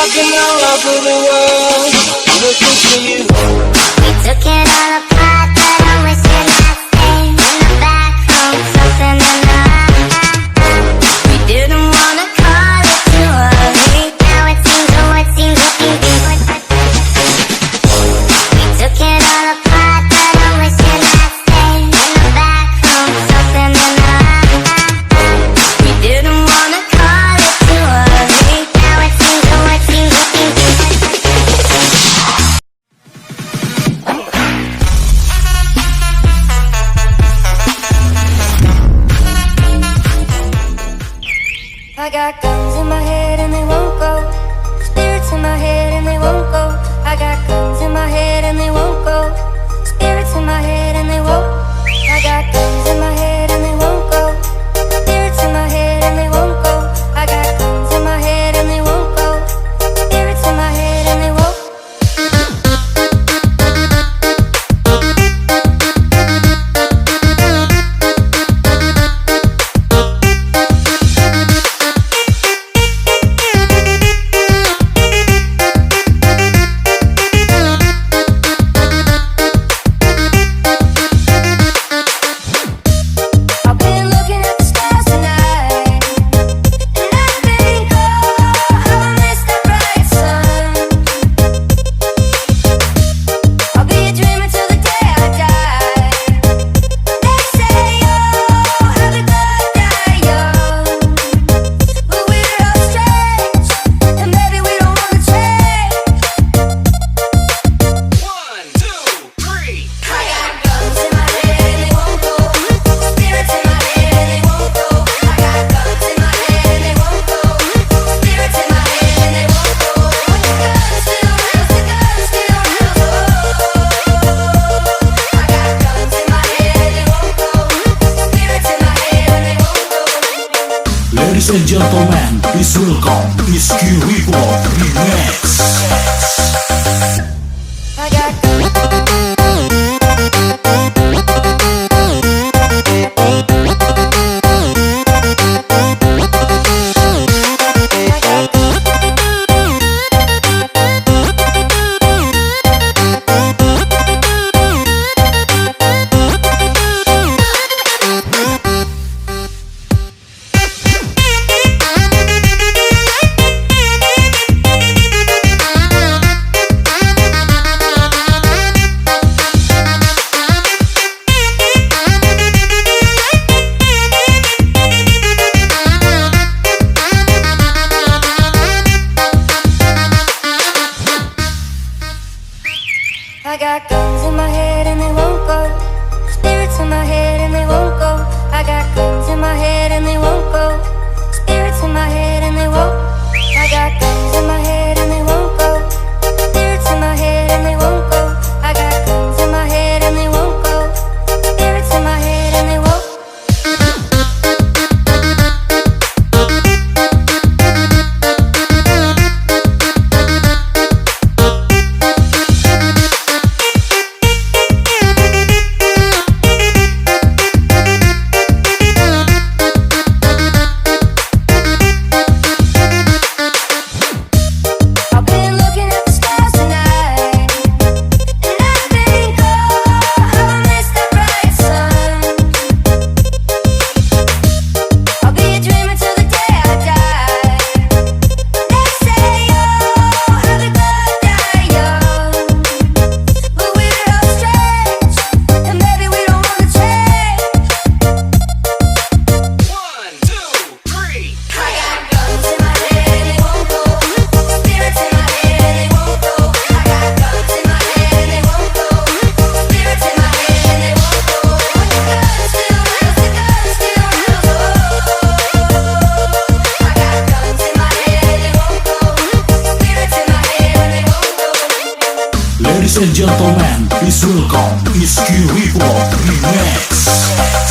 I've been all over the world looking for you. We took it all apart, but I wish you'd not stay in the back room, something in the we didn't wanna call it too early. Now it seems, oh it seems looking good. We took it all apart, but I wish you'd not stay in the back room, something in the we didn't wanna call it too early. Now it seems, oh it seems looking good. I got guns in my head and they won't go. Spirits in my head and they won't go. I got guns in my head and they won't go. Spirits in my head and they won't. I got guns in my head and they won't go. Spirits in my head and they won't go. I got guns in my head and they won't go. Spirits in my head and they won't. I've been looking at the stars tonight, and I think, oh, how I miss that bright sun. I'll be a dreamer till the day I die. They say, oh, how the good die young, but we're all strange, and maybe we don't wanna change. 1, 2, 3. I got guns in my head and they won't go. Spirits in my head and they won't go. I got guns in my head and they won't go. Spirits in my head and they won't go. When the gun still rattles, the gun still rattles. Oh, I got guns in my head and they won't go. Spirits in my head and they won't go. Ladies and gentlemen, please welcome Rizky Report Remix. I got guns. I got I got guns in my head and they won't go. Spirits in my head and they won't go. I got guns in my head and they won't go. Spirits in my head and they won't. I got guns in my head and they won't go. Spirits in my head and they won't go. I got guns in my head and they won't go. Spirits in my head and they won't. I've been looking at the stars tonight, and I think, oh, how I miss that bright sun. I'll be a dreamer till the day I die. They say, oh, how the good die young, but we're all strange, and maybe we don't wanna change. 1, 2, 3. I got guns in my head and they won't go. Spirits in my head and they won't go. I got guns in my head and they won't go. Spirits in my head and they won't go. When the gun still rattles, the gun still rattles. Oh, I got guns in my head and they won't go. Spirits in my head and they won't go. Ladies and gentlemen, please welcome Rizky Report Remix.